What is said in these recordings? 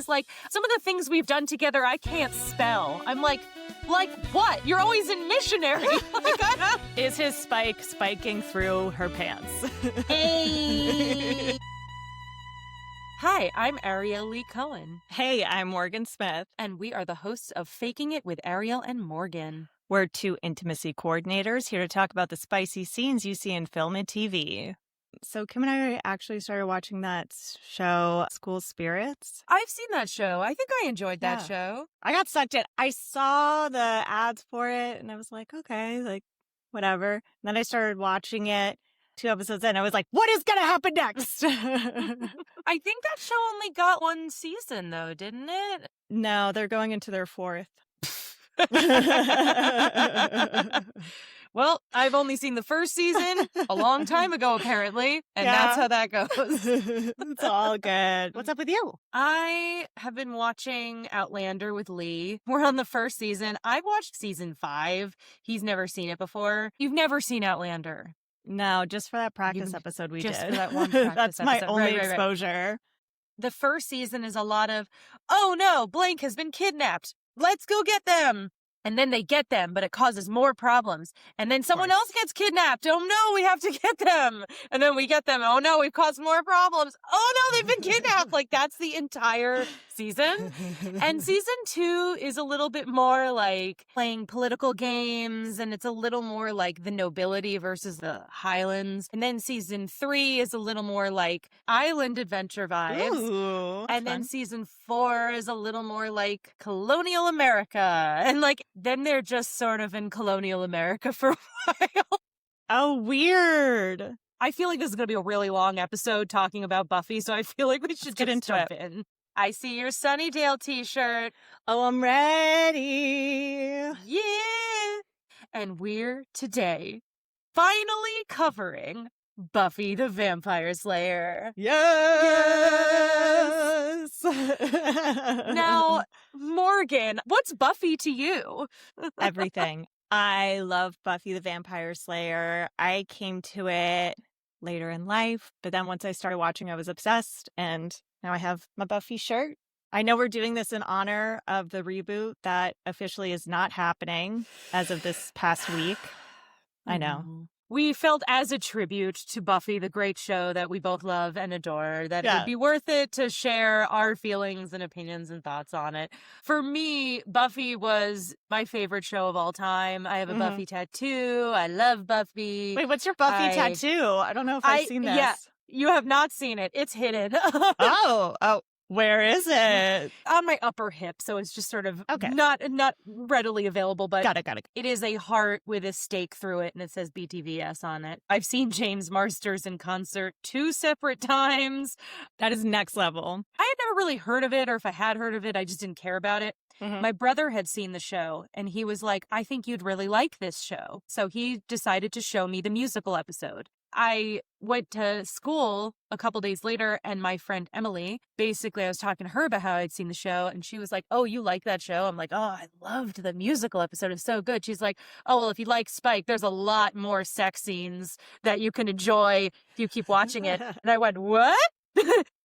he's like, some of the things we've done together, I can't spell. I'm like what? You're always in missionary. Is his Spike spiking through her pants? Hey. Hi, I'm Ariel Lee Cohen. Hey, I'm Morgan Smith. And we are the hosts of Faking It with Ariel and Morgan. We're two intimacy coordinators here to talk about the spicy scenes you see in film and TV. So Kim and I actually started watching that show, School Spirits. I've seen that show. I think I enjoyed that show. I got sucked in. I saw the ads for it and I was like, okay, like whatever. And then I started watching it. 2 episodes in, I was like, what is going to happen next? I think that show only got 1 season, though, didn't it? No, they're going into their 4th. Well, I've only seen the first season a long time ago, apparently, and that's how that goes. It's all good. What's up with you? I have been watching Outlander with Lee. We're on the first season. I've watched season 5. He's never seen it before. You've never seen Outlander? No, just for that practice episode we just did. For that one practice That's my episode. only Right. exposure. The first season is a lot of, oh no, blank has been kidnapped. Let's go get them. And then they get them, but it causes more problems. And then someone else gets kidnapped. Oh no, we have to get them. And then we get them. Oh no, we've caused more problems. Oh no, they've been kidnapped. Like that's the entire season. And season 2 is a little bit more like playing political games. And it's a little more like the nobility versus the Highlands. And then season 3 is a little more like island adventure vibes. Ooh, and then season 4 is a little more like colonial America. And like, then they're just sort of in colonial America for a while. Oh, weird. I feel like this is going to be a really long episode talking about Buffy, so I feel like we should get into jump in. I see your Sunnydale t-shirt. Oh, I'm ready. Yeah. And we're today finally covering Buffy the Vampire Slayer. Yes. Now, Morgan, what's Buffy to you? Everything. I love Buffy the Vampire Slayer. I came to it later in life, but then once I started watching, I was obsessed, and now I have my Buffy shirt. I know we're doing this in honor of the reboot that officially is not happening as of this past week. I know. We felt as a tribute to Buffy, the great show that we both love and adore, that it would be worth it to share our feelings and opinions and thoughts on it. For me, Buffy was my favorite show of all time. I have a Buffy tattoo. I love Buffy. Wait, what's your Buffy tattoo? I don't know if I've seen this. Yeah, you have not seen it. It's hidden. Oh. Where is it? On my upper hip, so it's just sort of not readily available, but Got it. It is a heart with a stake through it, and it says BTVS on it. I've seen James Marsters in concert 2 separate times. That is next level. I had never really heard of it, or if I had heard of it, I just didn't care about it. My brother had seen the show, and he was like, I think you'd really like this show. So he decided to show me the musical episode. I went to school a couple days later, and my friend Emily, basically I was talking to her about how I'd seen the show, and she was like, oh, you like that show? I'm like, oh, I loved the musical episode. It's so good. She's like, oh, well, if you like Spike, there's a lot more sex scenes that you can enjoy if you keep watching it. And I went, what?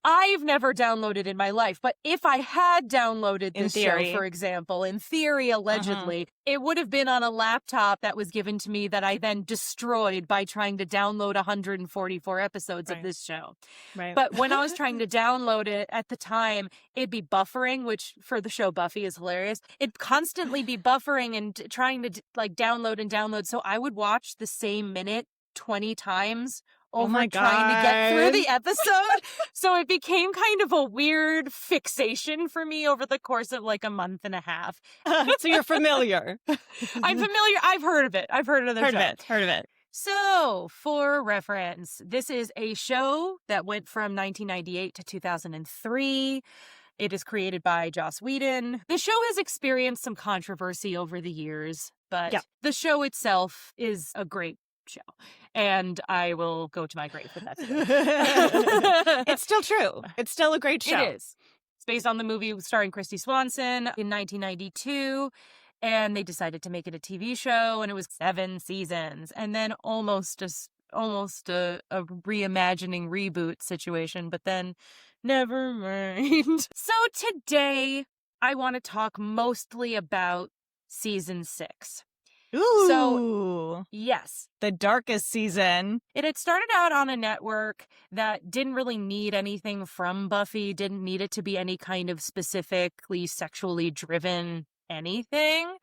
I've never downloaded in my life, but if I had downloaded this show, for example, in theory, allegedly, it would have been on a laptop that was given to me that I then destroyed by trying to download 144 episodes of this show. Right. But when I was trying to download it at the time, it'd be buffering, which for the show Buffy is hilarious. It'd constantly be buffering and trying to like download and download. So I would watch the same minute 20 times over trying to get through the episode. So it became kind of a weird fixation for me over the course of like a month and a half. So you're familiar. I'm familiar. I've heard of it. I've heard of the show. Heard of it. So, for reference, this is a show that went from 1998 to 2003. It is created by Joss Whedon. The show has experienced some controversy over the years, but the show itself is a great show, and I will go to my grave with that today. It's still true. It's still a great show. It is. It's based on the movie starring Christy Swanson in 1992, and they decided to make it a TV show, and it was 7 seasons, and then almost a reimagining reboot situation, but then Never mind. So today, I want to talk mostly about season 6. Ooh. So, yes. The darkest season. It had started out on a network that didn't really need anything from Buffy, didn't need it to be any kind of specifically sexually driven anything.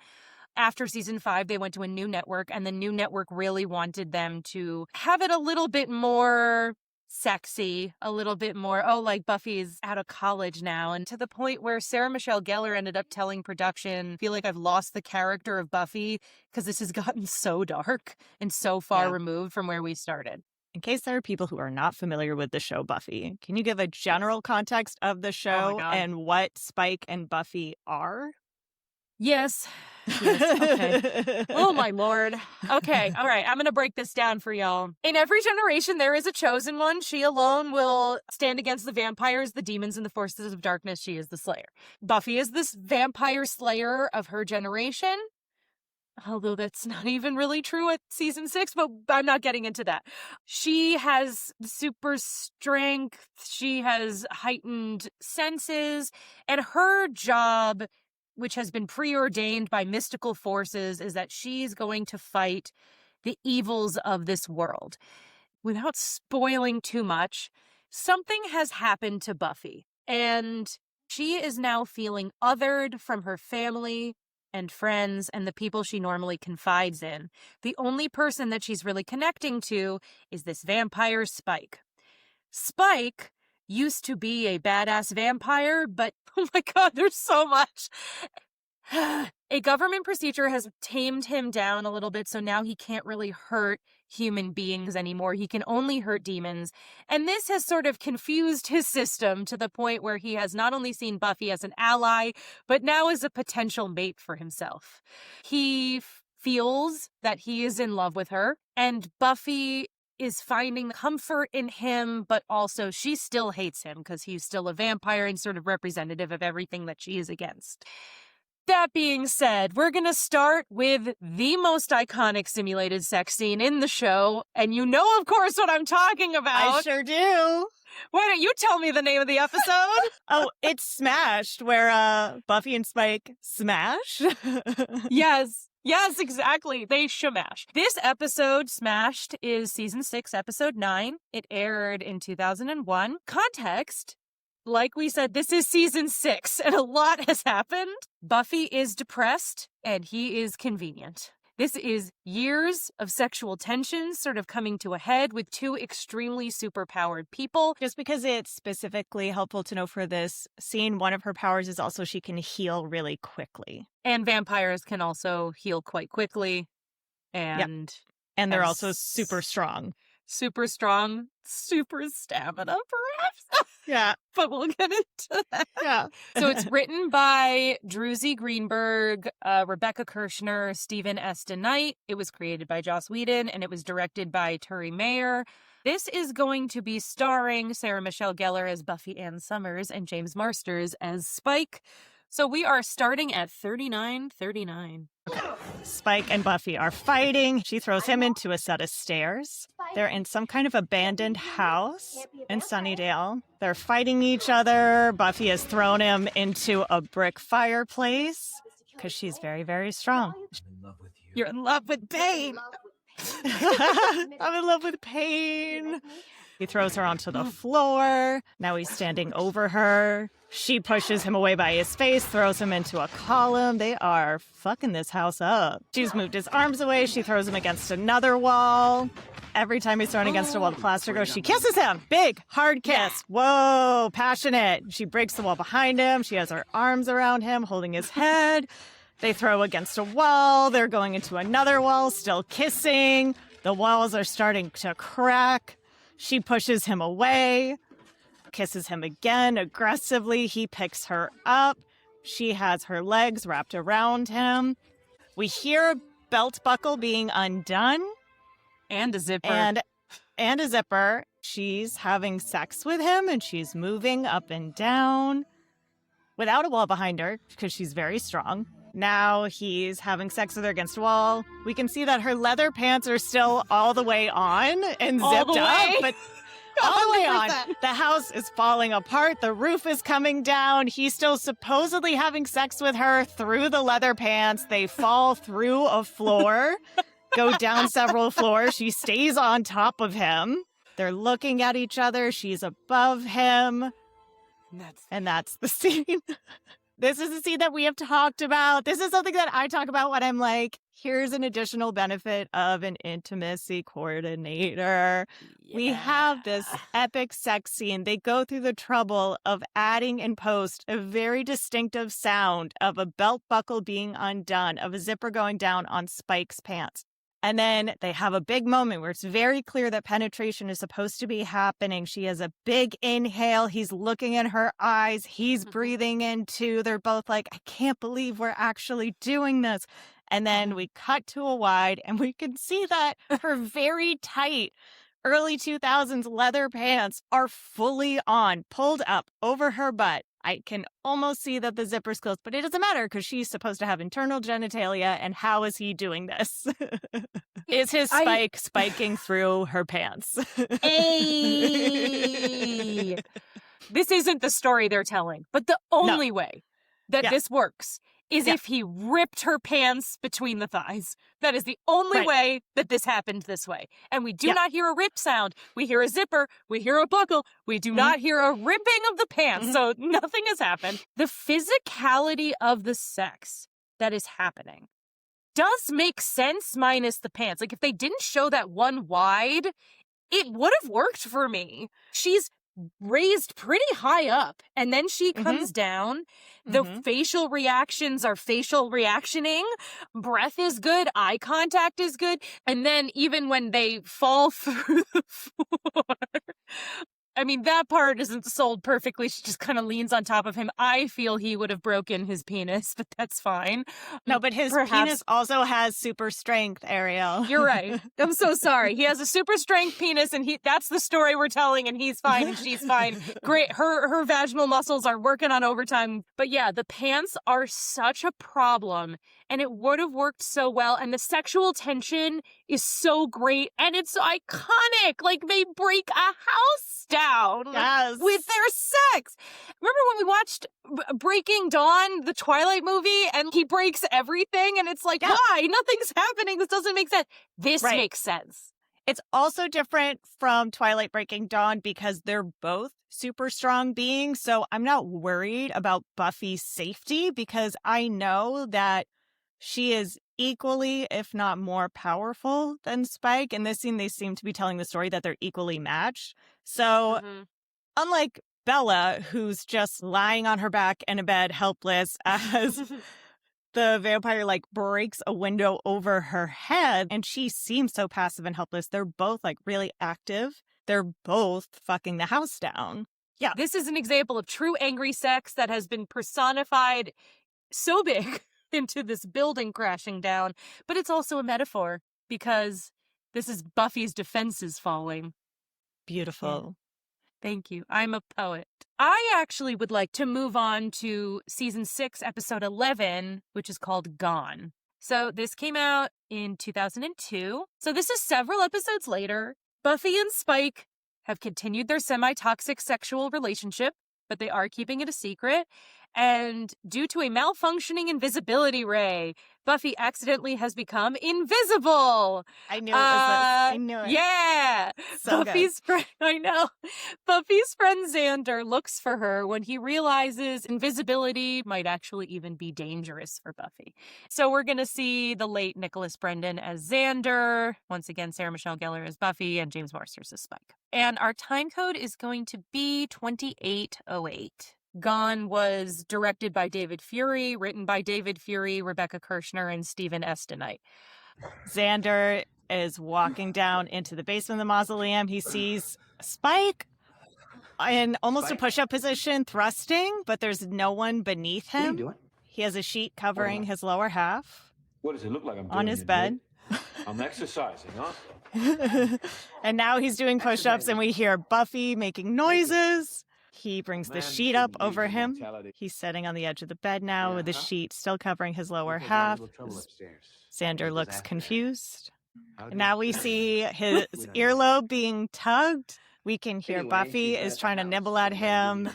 After season 5, they went to a new network, and the new network really wanted them to have it a little bit more sexy, a little bit more, like Buffy's out of college now, and to the point where Sarah Michelle Gellar ended up telling production, I feel like I've lost the character of Buffy because this has gotten so dark and so far removed from where we started. In case there are people who are not familiar with the show Buffy, can you give a general context of the show and what Spike and Buffy are? Yes. Okay. Oh, my Lord. Okay. All right. I'm going to break this down for y'all. In every generation, there is a chosen one. She alone will stand against the vampires, the demons, and the forces of darkness. She is the Slayer. Buffy is this vampire slayer of her generation. Although that's not even really true at season 6, but I'm not getting into that. She has super strength. She has heightened senses. And her job, which has been preordained by mystical forces, is that she's going to fight the evils of this world. Without spoiling too much, something has happened to Buffy, and she is now feeling othered from her family and friends and the people she normally confides in. The only person that she's really connecting to is this vampire, Spike. Spike used to be a badass vampire, but oh my God, there's so much. A government procedure has tamed him down a little bit, so now he can't really hurt human beings anymore. He can only hurt demons. And this has sort of confused his system to the point where he has not only seen Buffy as an ally, but now as a potential mate for himself. He feels that he is in love with her, and Buffy is finding comfort in him, but also she still hates him because he's still a vampire and sort of representative of everything that she is against. That being said, we're going to start with the most iconic simulated sex scene in the show, and you know, of course, what I'm talking about. I sure do. Why don't you tell me the name of the episode? Oh, it's Smashed, where Buffy and Spike smash. Yes, exactly. They shamash. This episode, Smashed, is season 6, episode 9. It aired in 2001. Context, like we said, this is season 6, and a lot has happened. Buffy is depressed, and he is convenient. This is years of sexual tension sort of coming to a head with two extremely superpowered people. Just because it's specifically helpful to know for this scene, one of her powers is also she can heal really quickly. And vampires can also heal quite quickly. And they're also super strong. Super strong, super stamina, perhaps? Yeah. But we'll get into that. Yeah. So it's written by Druzy Greenberg, Rebecca Kirshner, Stephen S. DeKnight. It was created by Joss Whedon, and it was directed by Turi Mayer. This is going to be starring Sarah Michelle Gellar as Buffy Ann Summers and James Marsters as Spike. So we are starting at 39:39. Okay. Spike and Buffy are fighting. She throws him into a set of stairs. They're in some kind of abandoned house in Sunnydale. They're fighting each other. Buffy has thrown him into a brick fireplace because she's very, very strong. You're in love with pain. I'm in love with pain. He throws her onto the floor. Now he's standing over her. She pushes him away by his face, throws him into a column. They are fucking this house up. She's moved his arms away. She throws him against another wall. Every time he's thrown against a wall, the plaster goes. She kisses him. Big, hard kiss. Whoa, passionate. She breaks the wall behind him. She has her arms around him, holding his head. They throw against a wall. They're going into another wall, still kissing. The walls are starting to crack. She pushes him away, kisses him again aggressively. He picks her up. She has her legs wrapped around him. We hear a belt buckle being undone. And a zipper. And a zipper. She's having sex with him, and she's moving up and down without a wall behind her because she's very strong. Now he's having sex with her against a wall. We can see that her leather pants are still all the way on and zipped up, but all the way on. 100%. The house is falling apart. The roof is coming down. He's still supposedly having sex with her through the leather pants. They fall through a floor, go down several floors. She stays on top of him. They're looking at each other. She's above him. And that's the scene. This is a scene that we have talked about. This is something that I talk about when I'm like, here's an additional benefit of an intimacy coordinator. Yeah. We have this epic sex scene. They go through the trouble of adding in post a very distinctive sound of a belt buckle being undone, of a zipper going down on Spike's pants. And then they have a big moment where it's very clear that penetration is supposed to be happening. She has a big inhale. He's looking in her eyes. He's breathing in too. They're both like, I can't believe we're actually doing this. And then we cut to a wide and we can see that her very tight early 2000s leather pants are fully on, pulled up over her butt. I can almost see that the zipper's closed, but it doesn't matter because she's supposed to have internal genitalia. And how is he doing this? Is his spike spiking through her pants? Hey! This isn't the story they're telling, but the only way that this works is if he ripped her pants between the thighs. That is the only way that this happened this way. And we do not hear a rip sound. We hear a zipper. We hear a buckle. We do not hear a ripping of the pants. So nothing has happened. The physicality of the sex that is happening does make sense minus the pants. Like if they didn't show that one wide, it would have worked for me. She's raised pretty high up and then she comes down. The facial reactions are facial reactioning. Breath is good. Eye contact is good. And then even when they fall through the floor, I mean, that part isn't sold perfectly. She just kind of leans on top of him. I feel he would have broken his penis, but that's fine. No, but his penis also has super strength, Ariel. You're right. I'm so sorry. He has a super strength penis, and that's the story we're telling, and he's fine, and she's fine. Great. Her vaginal muscles are working on overtime. But yeah, the pants are such a problem, and it would have worked so well, and the sexual tension is so great, and it's so iconic. Like, they break a house down with their sex. Remember when we watched Breaking Dawn, the Twilight movie, and he breaks everything, and it's like, why? Nothing's happening. This doesn't make sense. This makes sense. It's also different from Twilight Breaking Dawn because they're both super strong beings, so I'm not worried about Buffy's safety because I know that she is equally, if not more powerful than Spike. In this scene, they seem to be telling the story that they're equally matched. So unlike Bella, who's just lying on her back in a bed, helpless, as the vampire breaks a window over her head, and she seems so passive and helpless. They're both really active. They're both fucking the house down. Yeah. This is an example of true angry sex that has been personified so big into this building crashing down. But it's also a metaphor because this is Buffy's defenses falling. Beautiful. Thank you. I'm a poet. I actually would like to move on to season 6, episode 11, which is called Gone. So this came out in 2002. So this is several episodes later. Buffy and Spike have continued their semi-toxic sexual relationship, but they are keeping it a secret. And due to a malfunctioning invisibility ray, Buffy accidentally has become invisible. I knew it was this. I knew it. Yeah. So Buffy's friend, I know. Buffy's friend Xander looks for her when he realizes invisibility might actually even be dangerous for Buffy. So we're going to see the late Nicholas Brendan as Xander. Once again, Sarah Michelle Gellar as Buffy and James Marsters as Spike. And our time code is going to be 2808. Gone was directed by David Fury, written by David Fury, Rebecca Kirshner, and Stephen Estonite. Xander is walking down into the basement of the mausoleum. He sees Spike in almost a push-up position, thrusting, but there's no one beneath him. What are you doing? He has a sheet covering his lower half. What does it look like I'm doing on his bed? I'm exercising, huh? And now he's doing push-ups, and we hear Buffy making noises. He brings the sheet up over him. He's sitting on the edge of the bed now with the sheet still covering his lower half. Xander looks confused. And now we see his earlobe being tugged. We can hear Buffy is trying to nibble at him.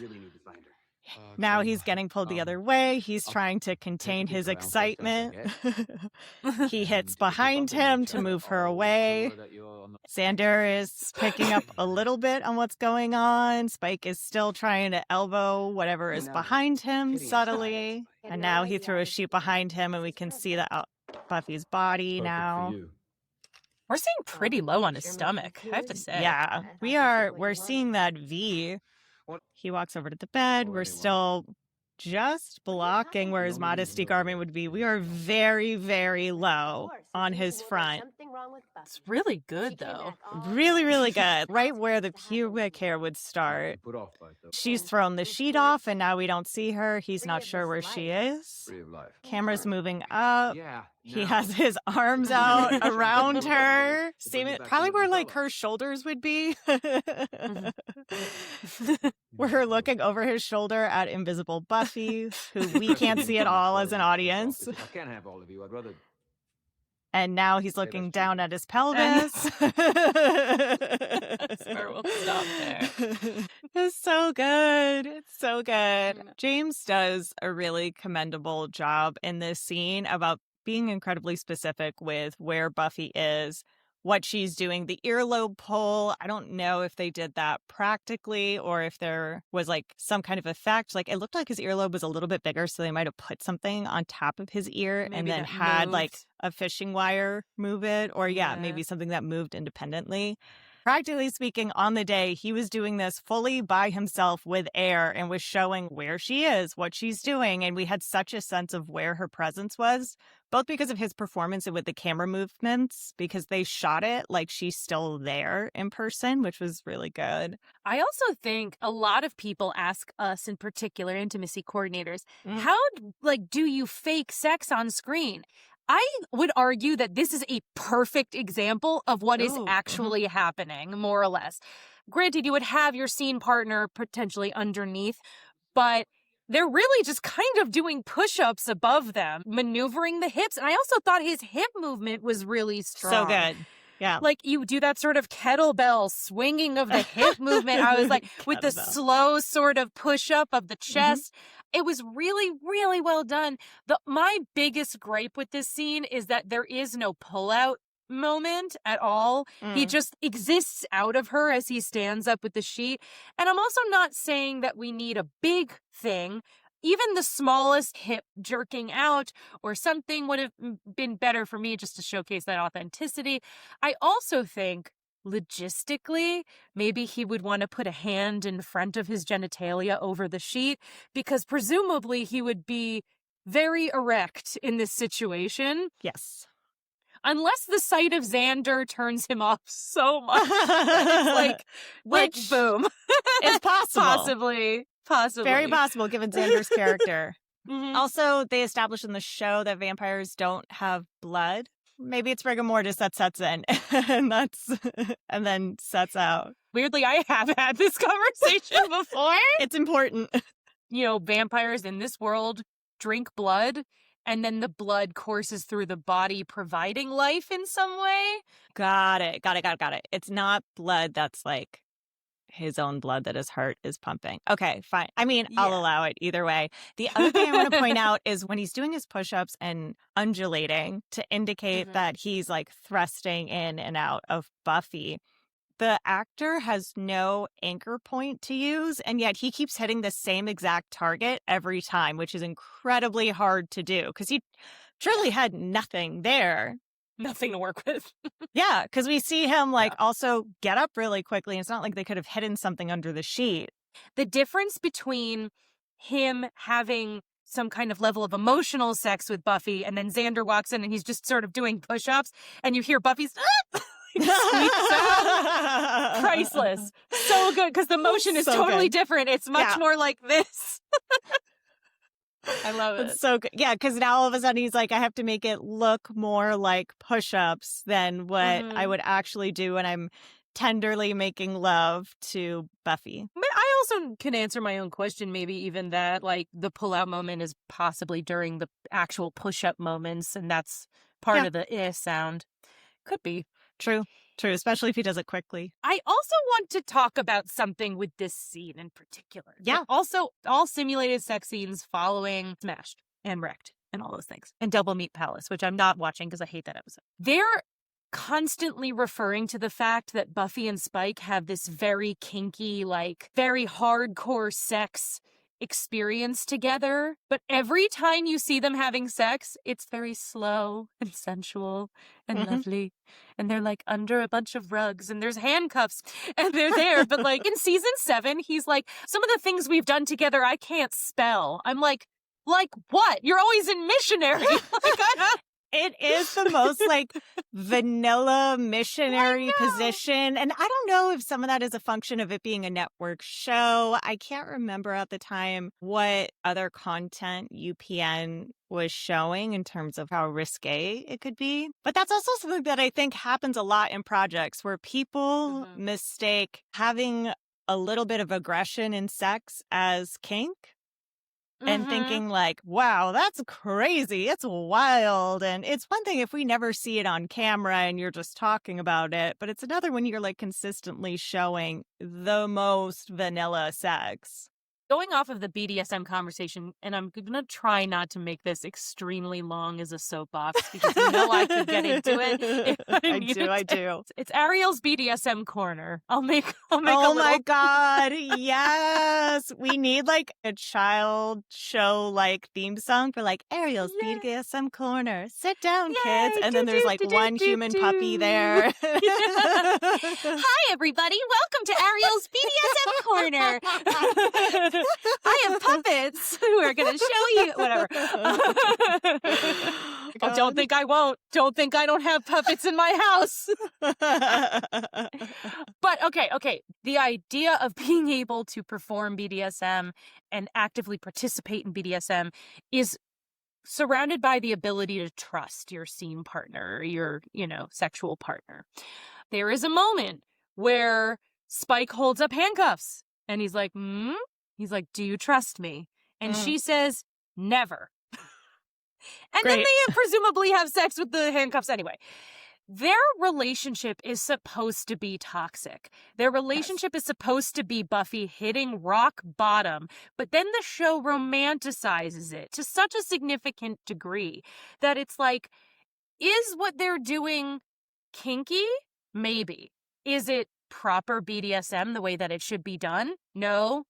Now he's getting pulled the other way. He's trying to contain his excitement. He hits behind him to move her away. Xander is picking up a little bit on what's going on. Spike is still trying to elbow whatever is behind him subtly. And now he threw a sheet behind him, and we can see Buffy's body now. We're seeing pretty low on his stomach, I have to say. Yeah, we're seeing that V. He walks over to the bed. We're still just blocking where his modesty garment would be. We are very, very low on his front. It's really good, though. Really, really good. Right where the pubic hair would start. She's thrown the sheet off, and now we don't see her. He's not sure where she is. Camera's moving up. He has his arms out around her. Probably where, like, her shoulders would be. We're looking over his shoulder at invisible Buffy, who we can't see at all as an audience. I can't have all of you. I'd rather... And now he's looking down at his pelvis. That's where we'll stop there. It's so good. It's so good. James does a really commendable job in this scene about being incredibly specific with where Buffy is, what she's doing. The earlobe pull, I don't know if they did that practically or if there was like some kind of effect. Like it looked like his earlobe was a little bit bigger, so they might have put something on top of his ear and then had like a fishing wire move it, or maybe something that moved independently. Practically speaking, on the day, he was doing this fully by himself with air and was showing where she is, what she's doing. And we had such a sense of where her presence was, both because of his performance and with the camera movements, because they shot it like she's still there in person, which was really good. I also think a lot of people ask us, in particular, intimacy coordinators, how, do you fake sex on screen? I would argue that this is a perfect example of what is actually happening, more or less. Granted, you would have your scene partner potentially underneath, but they're really just kind of doing push-ups above them, maneuvering the hips. And I also thought his hip movement was really strong. So good. Yeah. Like, you do that sort of kettlebell swinging of the hip movement. I was like, with the slow sort of push-up of the chest. It was really, really well done. My biggest gripe with this scene is that there is no pull-out moment at all. He just exists out of her as he stands up with the sheet. And I'm also not saying that we need a big thing. Even the smallest hip jerking out or something would have been better for me just to showcase that authenticity. I also think logistically, maybe he would want to put a hand in front of his genitalia over the sheet because presumably he would be very erect in this situation. Yes. Unless the sight of Xander turns him off so much. It's like boom. It's possible. Possibly. Very possible, given Xander's character. Also, they established in the show that vampires don't have blood. Maybe it's rigor mortis that sets in, and then sets out. Weirdly, I have had this conversation before. It's important. Vampires in this world drink blood, and then the blood courses through the body, providing life in some way. Got it. It's not blood that's like his own blood that his heart is pumping. Okay, fine. I mean, I'll allow it either way. The other thing I want to point out is when he's doing his push-ups and undulating to indicate that he's like thrusting in and out of Buffy, the actor has no anchor point to use, and yet he keeps hitting the same exact target every time, which is incredibly hard to do because he truly had nothing there. Nothing to work with. Yeah, because we see him also get up really quickly. And it's not like they could have hidden something under the sheet. The difference between him having some kind of level of emotional sex with Buffy and then Xander walks in and he's just sort of doing push-ups and you hear Buffy's priceless. So good because the motion is totally different. It's much more like this. I love it. It's so good. Yeah, because now all of a sudden he's like, I have to make it look more like push-ups than what I would actually do when I'm tenderly making love to Buffy. But I also can answer my own question, maybe even that, the pull-out moment is possibly during the actual push-up moments, and that's part of the sound. Could be. True. True, especially if he does it quickly. I also want to talk about something with this scene in particular. Yeah. But also, all simulated sex scenes following Smashed and Wrecked and all those things. And Double Meat Palace, which I'm not watching because I hate that episode. They're constantly referring to the fact that Buffy and Spike have this very kinky, like, very hardcore sex experience together, but every time you see them having sex, it's very slow and sensual and lovely, and they're like under a bunch of rugs and there's handcuffs and they're there. But like in season 7, he's like, some of the things we've done together I can't spell. I'm like what? You're always in missionary. It is the most like vanilla missionary position. And I don't know if some of that is a function of it being a network show. I can't remember at the time what other content UPN was showing in terms of how risque it could be. But that's also something that I think happens a lot in projects where people mistake having a little bit of aggression in sex as kink. And thinking like, wow, that's crazy. It's wild. And it's one thing if we never see it on camera and you're just talking about it. But it's another when you're like consistently showing the most vanilla sex. Going off of the BDSM conversation, and I'm going to try not to make this extremely long as a soapbox because you know I could get into it. If I do. It's Ariel's BDSM corner. I'll make oh a little... my God. Yes. We need like a child show like theme song for like Ariel's BDSM corner. Sit down, kids. And then there's like one human puppy there. Hi, everybody. Welcome to Ariel's BDSM corner. I have puppets who are going to show you whatever. Oh, don't think I won't. Don't think I don't have puppets in my house. But okay. The idea of being able to perform BDSM and actively participate in BDSM is surrounded by the ability to trust your scene partner, your, sexual partner. There is a moment where Spike holds up handcuffs and he's like, He's like, do you trust me? And she says, never. And then they presumably have sex with the handcuffs anyway. Their relationship is supposed to be toxic. Their relationship is supposed to be Buffy hitting rock bottom, but then the show romanticizes it to such a significant degree that it's like, is what they're doing kinky? Maybe. Is it proper BDSM the way that it should be done? No,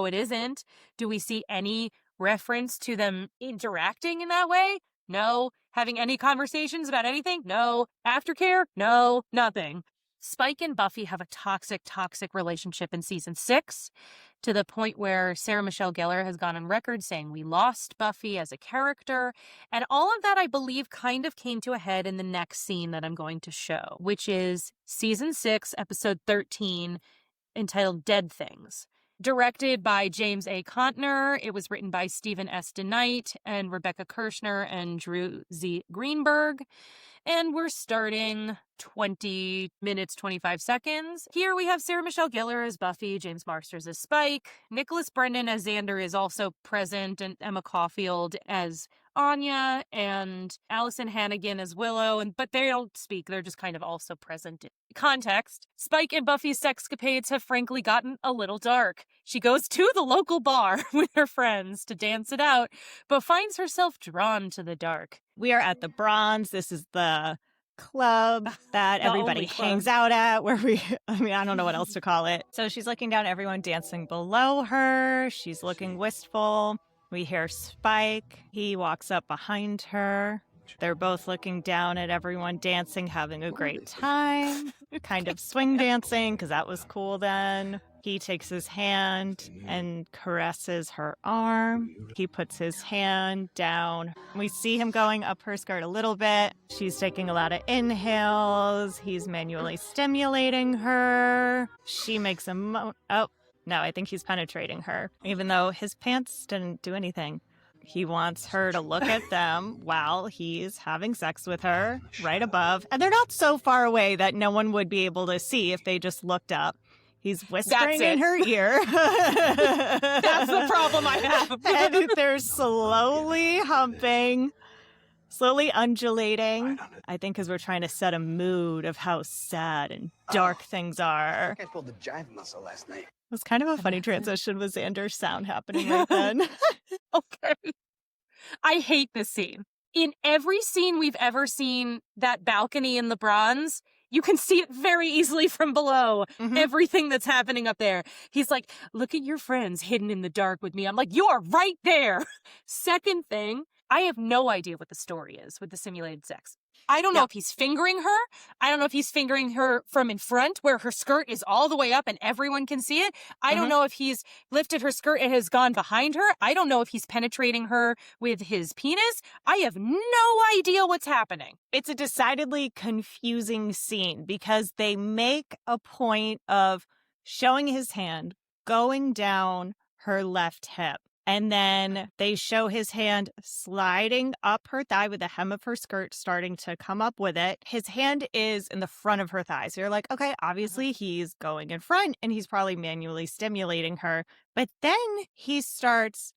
it isn't. Do we see any reference to them interacting in that way? No. Having any conversations about anything? No. Aftercare? No. Nothing. Spike and Buffy have a toxic relationship in season 6 to the point where Sarah Michelle Gellar has gone on record saying we lost Buffy as a character. And all of that, I believe, kind of came to a head in the next scene that I'm going to show, which is season 6, episode 13, entitled Dead Things. Directed by James A. Contner, it was written by Stephen S. DeKnight and Rebecca Kirshner and Drew Z. Greenberg. And we're starting 20 minutes, 25 seconds. Here we have Sarah Michelle Gellar as Buffy, James Marsters as Spike, Nicholas Brendan as Xander is also present, and Emma Caulfield as Anya, and Allison Hannigan as Willow, but they don't speak, they're just kind of also present. Context: Spike and Buffy's sexcapades have frankly gotten a little dark. She goes to the local bar with her friends to dance it out, but finds herself drawn to the dark. We are at the Bronze. This is the club that everybody hangs out at, where I don't know what else to call it. So she's looking down at everyone dancing below her. She's looking wistful. We hear Spike. He walks up behind her. They're both looking down at everyone dancing, having a great time, kind of swing dancing, because that was cool then. He takes his hand and caresses her arm. He puts his hand down. We see him going up her skirt a little bit. She's taking a lot of inhales. He's manually stimulating her. She makes a oh, no, I think he's penetrating her, even though his pants didn't do anything. He wants her to look at them while he's having sex with her right above. And they're not so far away that no one would be able to see if they just looked up. He's whispering in her ear. That's the problem I have. And they're slowly humping. slowly undulating. I think because we're trying to set a mood of how sad and dark things are. I pulled the jive muscle last night. It was kind of a funny transition with Xander's sound happening right then. Okay. I hate this scene. In every scene we've ever seen, that balcony in the bronze, you can see it very easily from below. Everything that's happening up there. He's like, look at your friends hidden in the dark with me. I'm like, you're right there. Second thing, I have no idea what the story is with the simulated sex. I don't know if he's fingering her. I don't know if he's fingering her from in front where her skirt is all the way up and everyone can see it. I don't know if he's lifted her skirt and has gone behind her. I don't know if he's penetrating her with his penis. I have no idea what's happening. It's a decidedly confusing scene because they make a point of showing his hand going down her left hip. And then they show his hand sliding up her thigh with the hem of her skirt starting to come up with it. His hand is in the front of her thigh. So you're like, okay, obviously he's going in front and he's probably manually stimulating her. But then he starts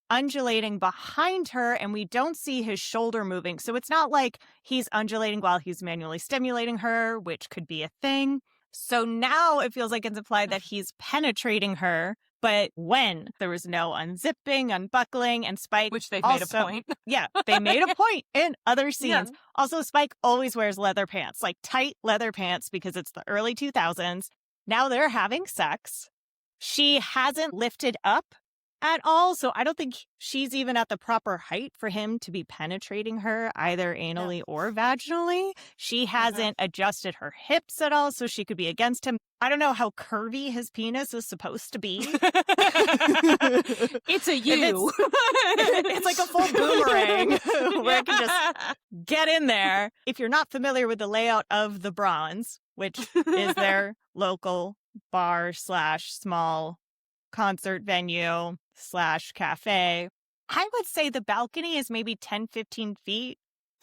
undulating behind her and we don't see his shoulder moving. So it's not like he's undulating while he's manually stimulating her, which could be a thing. So now it feels like it's implied that he's penetrating her. But when there was no unzipping, unbuckling, and Spike, which they've also, made a point. Yeah, they made a point in other scenes. Yeah. Also, Spike always wears leather pants, like tight leather pants, because it's the early 2000s. Now they're having sex. She hasn't lifted up at all, so I don't think she's even at the proper height for him to be penetrating her, either anally or vaginally. She hasn't adjusted her hips at all, so she could be against him. I don't know how curvy his penis is supposed to be. It's a U. It's like a full boomerang where it can just get in there. If you're not familiar with the layout of the Bronze, which is their local bar / small concert venue / cafe, I would say the balcony is maybe 10-15 feet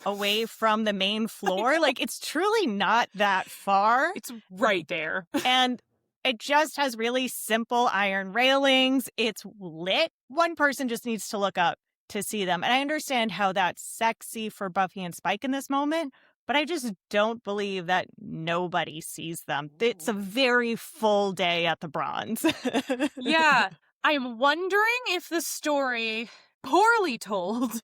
away from the main floor. Like, it's truly not that far. It's right there. And it just has really simple iron railings. It's lit. One person just needs to look up to see them. And I understand how that's sexy for Buffy and Spike in this moment, but I just don't believe that nobody sees them. It's a very full day at the Bronze. Yeah. I'm wondering if the story, poorly told,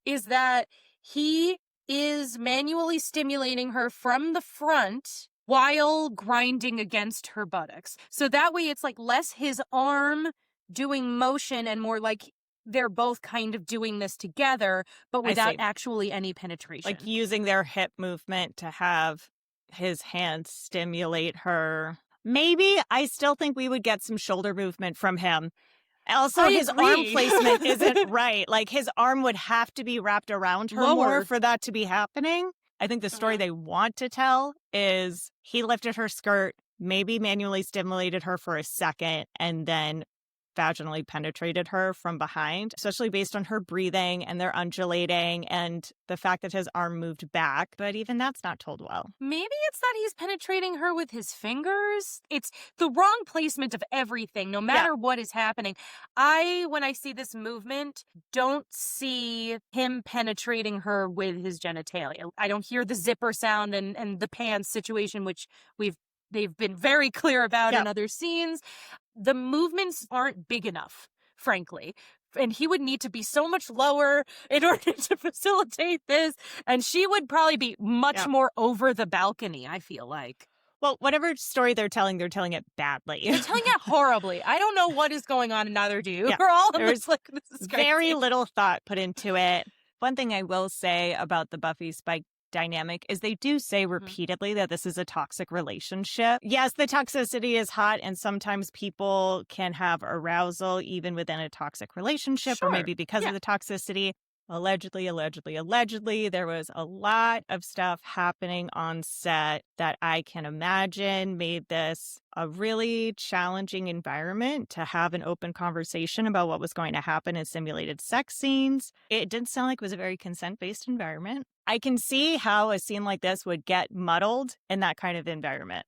is that he is manually stimulating her from the front while grinding against her buttocks. So that way it's like less his arm doing motion and more like they're both kind of doing this together, but without actually any penetration. Like using their hip movement to have his hand stimulate her. Maybe. I still think we would get some shoulder movement from him. Also, his arm placement isn't right. Like, his arm would have to be wrapped around her more for that to be happening. I think the story they want to tell is he lifted her skirt, maybe manually stimulated her for a second, and then vaginally penetrated her from behind, especially based on her breathing and their undulating and the fact that his arm moved back. But even that's not told well. Maybe it's that he's penetrating her with his fingers. It's the wrong placement of everything, no matter what is happening. When I see this movement, don't see him penetrating her with his genitalia. I don't hear the zipper sound and the pants situation, which they've been very clear about in other scenes. The movements aren't big enough, frankly. And he would need to be so much lower in order to facilitate this. And she would probably be much more over the balcony, I feel like. Well, whatever story they're telling it badly. They're telling it horribly. I don't know what is going on, and neither do you. We're all There's like, this is crazy. Very little thought put into it. One thing I will say about the Buffy Spike dynamic is they do say repeatedly that this is a toxic relationship. Yes, the toxicity is hot, and sometimes people can have arousal even within a toxic relationship, or maybe because of the toxicity. Allegedly, there was a lot of stuff happening on set that I can imagine made this a really challenging environment to have an open conversation about what was going to happen in simulated sex scenes. It didn't sound like it was a very consent-based environment. I can see how a scene like this would get muddled in that kind of environment.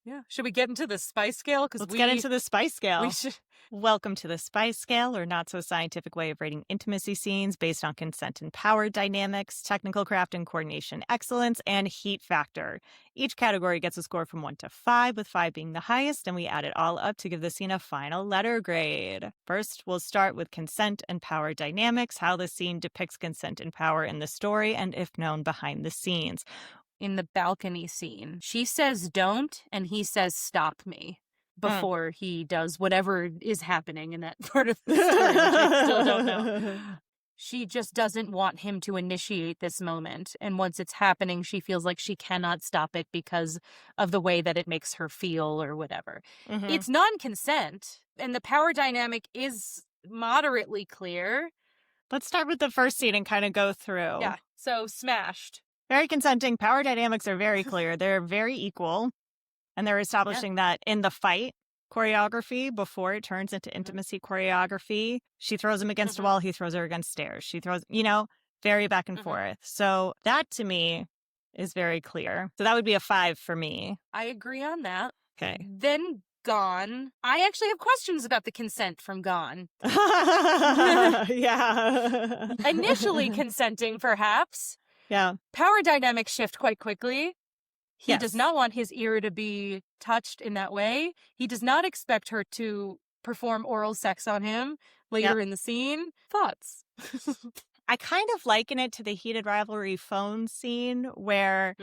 Yeah. Should we get into the spice scale? Let's get into the spice scale. We should. Welcome to the spice scale, or not so scientific way of rating intimacy scenes based on consent and power dynamics, technical craft and coordination excellence, and heat factor. Each category gets a score from 1 to 5, with 5 being the highest, and we add it all up to give the scene a final letter grade. First, we'll start with consent and power dynamics, how the scene depicts consent and power in the story, and if known, behind the scenes. In the balcony scene, she says don't, and he says stop me before he does whatever is happening in that part of the story, which I still don't know. She just doesn't want him to initiate this moment, and once it's happening, she feels like she cannot stop it because of the way that it makes her feel or whatever. Mhm. It's non-consent, and the power dynamic is moderately clear. Let's start with the first scene and kind of go through. Yeah, so smashed. Very consenting. Power dynamics are very clear. They're very equal. And they're establishing that in the fight choreography before it turns into intimacy choreography. She throws him against a wall. He throws her against stairs. She throws, very back and forth. So that to me is very clear. So that would be a 5 for me. I agree on that. Okay. Then Gone. I actually have questions about the consent from Gone. Yeah. Initially consenting, perhaps. Yeah. Power dynamics shift quite quickly. He Yes. does not want his ear to be touched in that way. He does not expect her to perform oral sex on him later in the scene. Thoughts? I kind of liken it to the heated rivalry phone scene where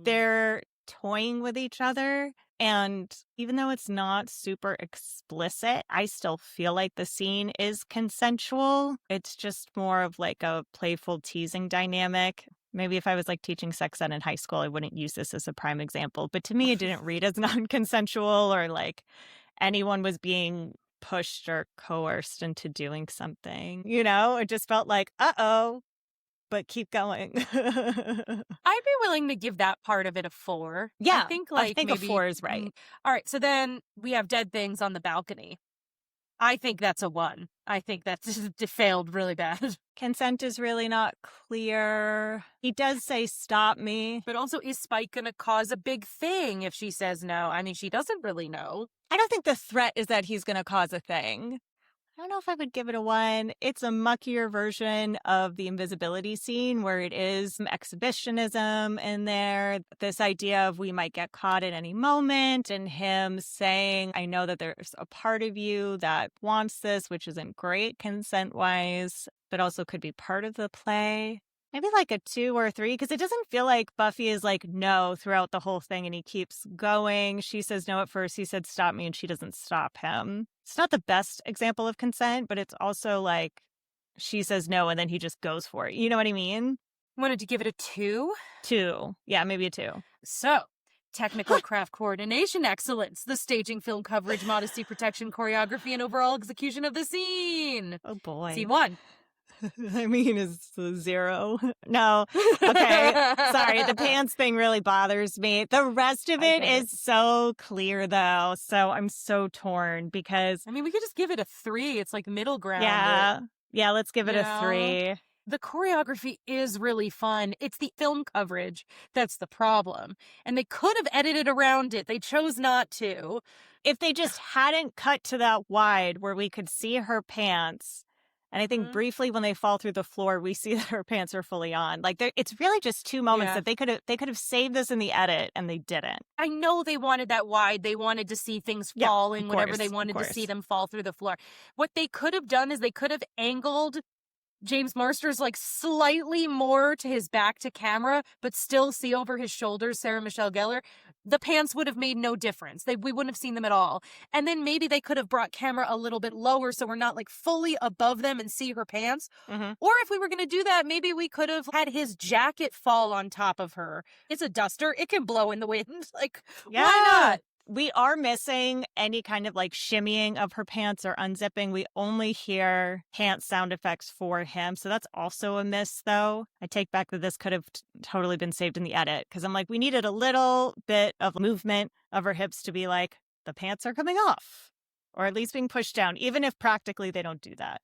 they're toying with each other. And even though it's not super explicit, I still feel like the scene is consensual. It's just more of like a playful teasing dynamic. Maybe if I was like teaching sex ed in high school, I wouldn't use this as a prime example. But to me, it didn't read as non-consensual or like anyone was being pushed or coerced into doing something. It just felt like, uh-oh, but keep going. I'd be willing to give that part of it a 4. Yeah, I think a maybe 4 is right. All right, so then we have dead things on the balcony. I think that's a 1. I think that's failed really bad. Consent is really not clear. He does say, stop me. But also, is Spike going to cause a big thing if she says no? I mean, she doesn't really know. I don't think the threat is that he's going to cause a thing. I don't know if I would give it a 1. It's a muckier version of the Invisibility scene where it is some exhibitionism in there. This idea of we might get caught at any moment and him saying, I know that there's a part of you that wants this, which isn't great consent-wise, but also could be part of the play. Maybe like a 2 or a 3, because it doesn't feel like Buffy is like no throughout the whole thing and he keeps going. She says no at first. He said stop me and she doesn't stop him. It's not the best example of consent, but it's also like she says no and then he just goes for it. You know what I mean? Wanted to give it a 2? 2. Yeah, maybe a 2. So, technical craft coordination excellence, the staging, film coverage, modesty, protection, choreography, and overall execution of the scene. Oh boy. Scene 1. I mean, it's a 0. No. Okay. Sorry. The pants thing really bothers me. The rest of it is so clear, though. So I'm so torn because. I mean, we could just give it a 3. It's like middle ground. Yeah. Yeah. Let's give it a 3. The choreography is really fun. It's the film coverage that's the problem. And they could have edited around it. They chose not to. If they just hadn't cut to that wide where we could see her pants. And I think briefly when they fall through the floor, we see that her pants are fully on. Like it's really just 2 moments that they could have saved this in the edit, and they didn't. I know they wanted that wide. They wanted to see things falling whenever they wanted to see them fall through the floor. What they could have done is they could have angled James Marsters like slightly more to his back to camera, but still see over his shoulders Sarah Michelle Gellar. The pants would have made no difference. We wouldn't have seen them at all. And then maybe they could have brought camera a little bit lower so we're not like fully above them and see her pants. Or if we were going to do that, maybe we could have had his jacket fall on top of her. It's a duster. It can blow in the wind. Like, why not? We are missing any kind of like shimmying of her pants or unzipping. We only hear pants sound effects for him. So that's also a miss, though. I take back that this could have totally been saved in the edit because I'm like, we needed a little bit of movement of her hips to be like, the pants are coming off or at least being pushed down, even if practically they don't do that.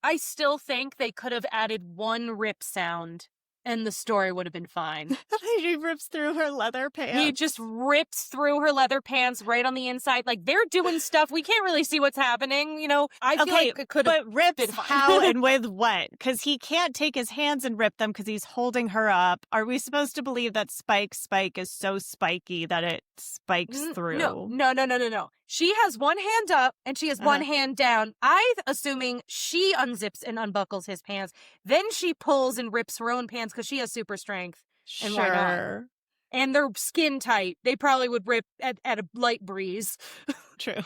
I still think they could have added one rip sound and the story would have been fine. She rips through her leather pants. He just rips through her leather pants right on the inside. Like, they're doing stuff. We can't really see what's happening. You know, I feel like it could have But rips been fine. how and with what? Because he can't take his hands and rip them because he's holding her up. Are we supposed to believe that Spike is so spiky that it spikes through? No. She has one hand up and she has one hand down. I'm assuming she unzips and unbuckles his pants. Then she pulls and rips her own pants because she has super strength. And why not? And they're skin tight. They probably would rip at a light breeze. True.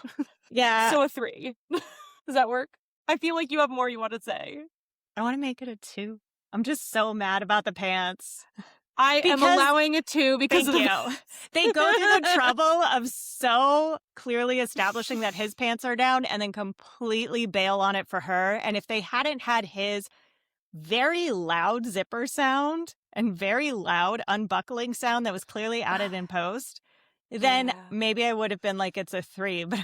Yeah. So a 3. Does that work? I feel like you have more you want to say. I want to make it a 2. I'm just so mad about the pants. I am allowing a 2 because Thank you. They go through the trouble of so clearly establishing that his pants are down and then completely bail on it for her. And if they hadn't had his very loud zipper sound and very loud unbuckling sound that was clearly added in post, then maybe I would have been like, it's a 3. But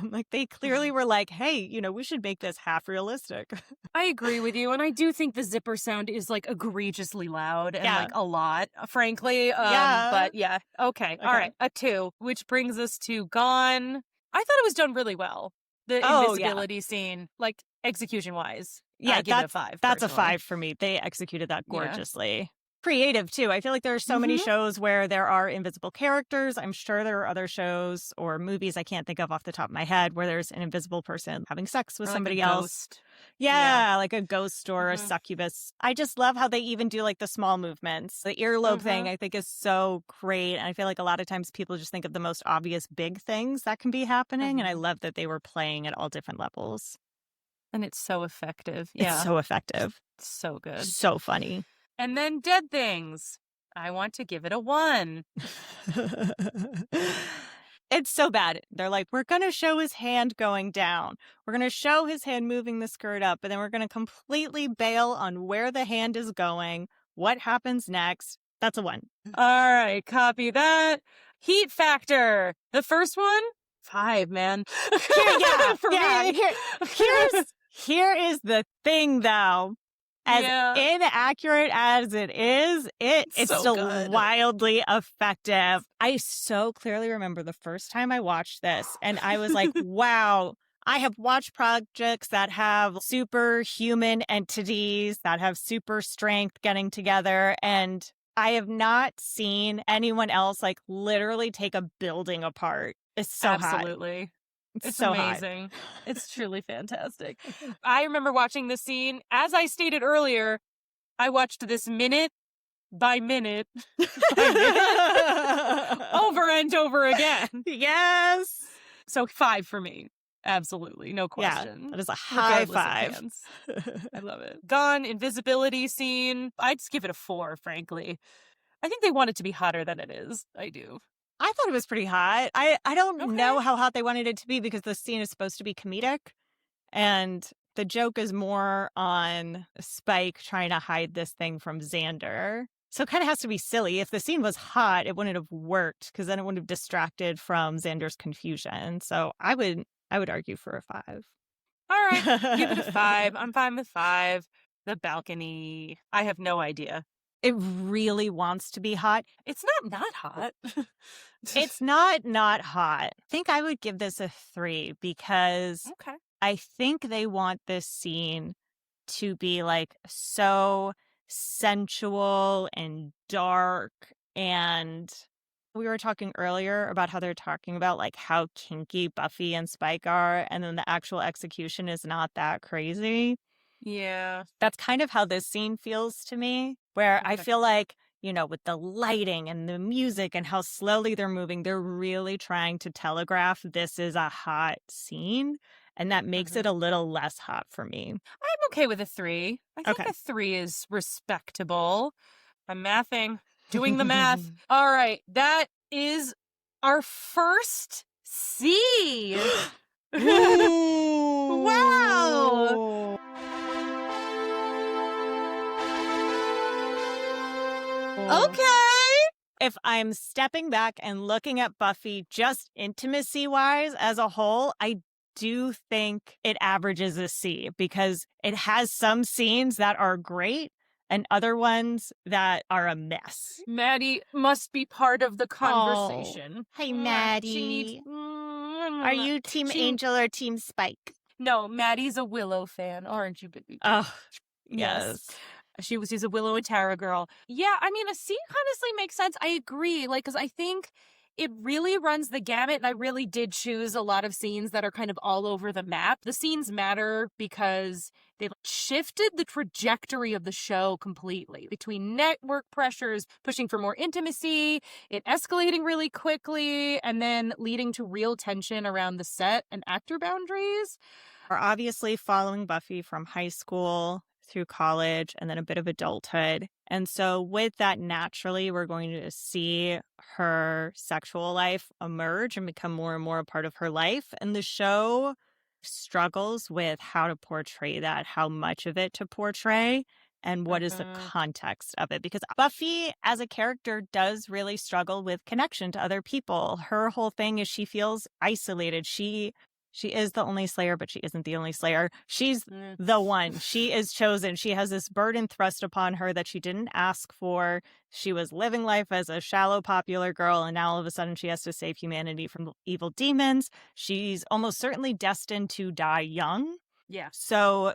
like, they clearly were like, hey, you know, we should make this half realistic. I agree with you. And I do think the zipper sound is like egregiously loud and like a lot, frankly. But yeah. Okay. All right. A 2, which brings us to Gone. I thought it was done really well. The invisibility scene, like execution wise. Yeah. I give it a 5. That's personally. a 5 for me. They executed that gorgeously. Creative too. I feel like there are so many shows where there are invisible characters. I'm sure there are other shows or movies I can't think of off the top of my head where there's an invisible person having sex with somebody else. Yeah, like a ghost or a succubus. I just love how they even do like the small movements. The earlobe thing I think is so great. And I feel like a lot of times people just think of the most obvious big things that can be happening. And I love that they were playing at all different levels. And it's so effective. Yeah. It's so effective. It's so good. So funny. And then Dead Things. I want to give it a 1. It's so bad. They're like, we're going to show his hand going down. We're going to show his hand moving the skirt up, but then we're going to completely bail on where the hand is going. What happens next? That's a 1. All right, copy that. Heat factor. The first one, 5, man. Here is the thing, though. As inaccurate as it is, it's so still good. Wildly effective. I so clearly remember the first time I watched this, and I was like, wow, I have watched projects that have superhuman entities, that have super strength getting together, and I have not seen anyone else like literally take a building apart. It's so Absolutely. Hot. It's so amazing. It's truly fantastic. I remember watching this scene. As I stated earlier, I watched this minute by minute, over and over again. Yes. So 5 for me. Absolutely. No question. Yeah, that is a high 5. I love it. Gone, invisibility scene. I'd just give it a 4, frankly. I think they want it to be hotter than it is. I do. I thought it was pretty hot. I don't know how hot they wanted it to be because the scene is supposed to be comedic. And the joke is more on Spike trying to hide this thing from Xander. So it kind of has to be silly. If the scene was hot, it wouldn't have worked because then it would have distracted from Xander's confusion. So I would argue for a 5. All right. Give it a 5. I'm fine with 5. The balcony. I have no idea. It really wants to be hot. It's not hot. It's not hot. I think I would give this a 3 because I think they want this scene to be like so sensual and dark. And we were talking earlier about how they're talking about like how kinky Buffy and Spike are. And then the actual execution is not that crazy. Yeah. That's kind of how this scene feels to me, where I feel like, you know, with the lighting and the music and how slowly they're moving, they're really trying to telegraph this is a hot scene. And that makes it a little less hot for me. I'm okay with a 3. I think a 3 is respectable. I'm mathing, doing the math. All right. That is our first C. Wow. Okay. If I'm stepping back and looking at Buffy just intimacy-wise as a whole, I do think it averages a C because it has some scenes that are great and other ones that are a mess. Maddie must be part of the conversation. Hey, Maddie. She needs... Are you Team Angel or Team Spike? No, Maddie's a Willow fan, aren't you, baby? Oh, yes. She's a Willow and Tara girl. Yeah, I mean, a scene honestly makes sense. I agree, because I think it really runs the gamut, and I really did choose a lot of scenes that are kind of all over the map. The scenes matter because they shifted the trajectory of the show completely. Between network pressures, pushing for more intimacy, it escalating really quickly, and then leading to real tension around the set and actor boundaries. We're obviously following Buffy from high school through college and then a bit of adulthood. And so with that, naturally, we're going to see her sexual life emerge and become more and more a part of her life. And the show struggles with how to portray that, how much of it to portray, and what is the context of it. Because Buffy, as a character, does really struggle with connection to other people. Her whole thing is she feels isolated. She is the only Slayer, but she isn't the only Slayer. She's the one. She is chosen. She has this burden thrust upon her that she didn't ask for. She was living life as a shallow, popular girl, and now all of a sudden she has to save humanity from evil demons. She's almost certainly destined to die young. Yeah. So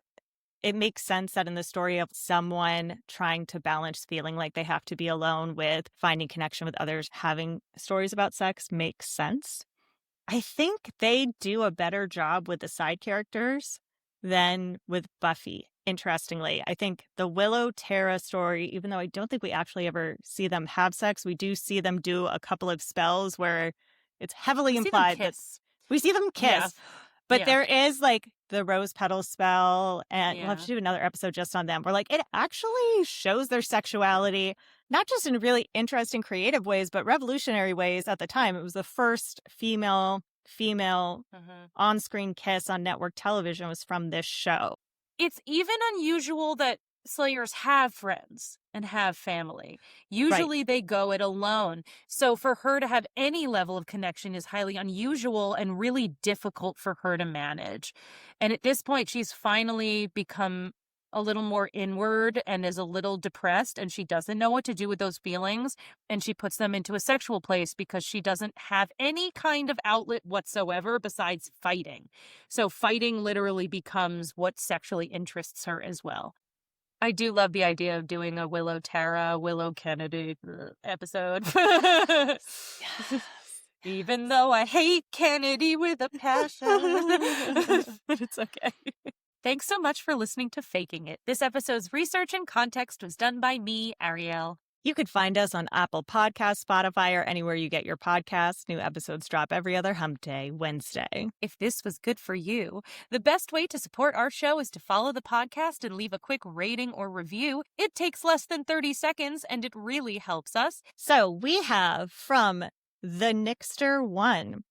it makes sense that in the story of someone trying to balance feeling like they have to be alone with finding connection with others, having stories about sex makes sense. I think they do a better job with the side characters than with Buffy, interestingly. I think the Willow-Tara story, even though I don't think we actually ever see them have sex, we do see them do a couple of spells where it's heavily implied that we see them kiss. Yeah. But there is the rose petal spell, and we'll have to do another episode just on them, where it actually shows their sexuality, not just in really interesting, creative ways, but revolutionary ways at the time. It was the first female on-screen kiss on network television was from this show. It's even unusual that Slayers have friends and have family. Usually they go it alone. So for her to have any level of connection is highly unusual and really difficult for her to manage. And at this point, she's finally become a little more inward and is a little depressed, and she doesn't know what to do with those feelings, and she puts them into a sexual place because she doesn't have any kind of outlet whatsoever besides fighting. So fighting literally becomes what sexually interests her as well. I do love the idea of doing a Willow-Tara, Willow-Kennedy episode. Yes. Even though I hate Kennedy with a passion. But it's okay. Thanks so much for listening to Faking It. This episode's research and context was done by me, Ariel. You could find us on Apple Podcasts, Spotify, or anywhere you get your podcasts. New episodes drop every other hump day, Wednesday. If this was good for you, the best way to support our show is to follow the podcast and leave a quick rating or review. It takes less than 30 seconds, and it really helps us. So we have from the Nixter 1.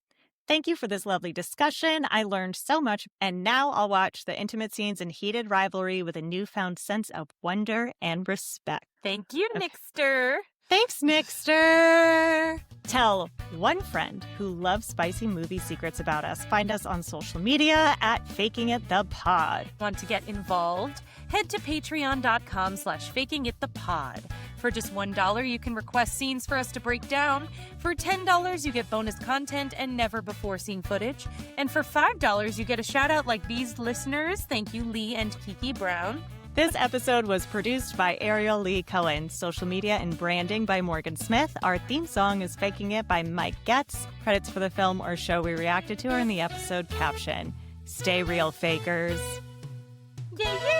Thank you for this lovely discussion. I learned so much, and now I'll watch the intimate scenes and heated rivalry with a newfound sense of wonder and respect. Thank you, Nixter. Thanks, Nixter. Tell one friend who loves spicy movie secrets about us. Find us on social media at FakingItThePod. Want to get involved? Head to patreon.com/fakingitthepod. For just $1, you can request scenes for us to break down. For $10, you get bonus content and never-before-seen footage. And for $5, you get a shout-out like these listeners. Thank you, Lee and Kiki Brown. This episode was produced by Ariel Lee Cohen. Social media and branding by Morgan Smith. Our theme song is Faking It by Mike Getz. Credits for the film or show we reacted to are in the episode caption. Stay real, fakers. Yeah, yeah.